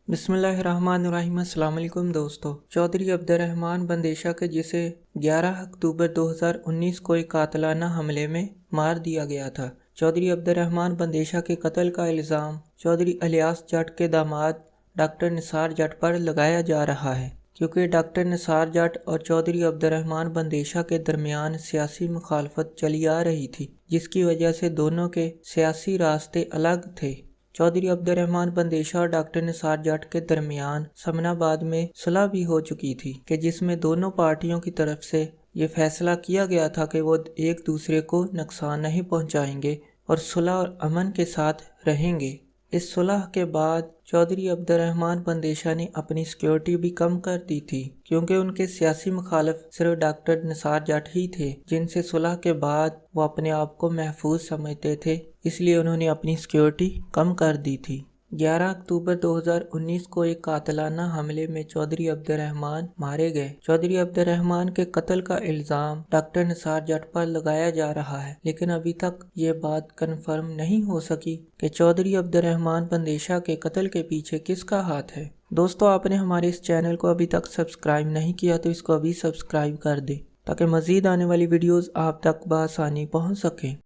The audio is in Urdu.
بسم اللہ الرحمن الرحیم۔ السلام علیکم دوستو۔ چودھری عبدالرحمن بندیشا کے جسے 11 اکتوبر 2019 کو ایک قاتلانہ حملے میں مار دیا گیا تھا۔ چودھری عبدالرحمن بندیشا کے قتل کا الزام چودھری الیاس جٹ کے داماد ڈاکٹر نثار جٹ پر لگایا جا رہا ہے، کیونکہ ڈاکٹر نثار جٹ اور چودھری عبدالرحمن بندیشا کے درمیان سیاسی مخالفت چلی آ رہی تھی، جس کی وجہ سے دونوں کے سیاسی راستے الگ تھے۔ چودھری عبدالرحمن بندیشا اور ڈاکٹر نثار جٹ کے درمیان سمن آباد میں صلح بھی ہو چکی تھی، کہ جس میں دونوں پارٹیوں کی طرف سے یہ فیصلہ کیا گیا تھا کہ وہ ایک دوسرے کو نقصان نہیں پہنچائیں گے اور صلح اور امن کے ساتھ رہیں گے۔ اس صلح کے بعد چودھری عبدالرحمن بندیشا نے اپنی سیکیورٹی بھی کم کر دی تھی، کیونکہ ان کے سیاسی مخالف صرف ڈاکٹر نثار جٹ ہی تھے، جن سے صلح کے بعد وہ اپنے آپ کو محفوظ سمجھتے تھے، اس لیے انہوں نے اپنی سیکیورٹی کم کر دی تھی۔ 11 اکتوبر 2019 کو ایک قاتلانہ حملے میں چودھری عبدالرحمن مارے گئے۔ چودھری عبدالرحمن کے قتل کا الزام ڈاکٹر نثار جٹ پر لگایا جا رہا ہے، لیکن ابھی تک یہ بات کنفرم نہیں ہو سکی کہ چودھری عبدالرحمن بندیشا کے قتل کے پیچھے کس کا ہاتھ ہے۔ دوستو، آپ نے ہمارے اس چینل کو ابھی تک سبسکرائب نہیں کیا تو اس کو ابھی سبسکرائب کر دیں، تاکہ مزید آنے والی ویڈیوز آپ تک بآسانی پہنچ سکیں۔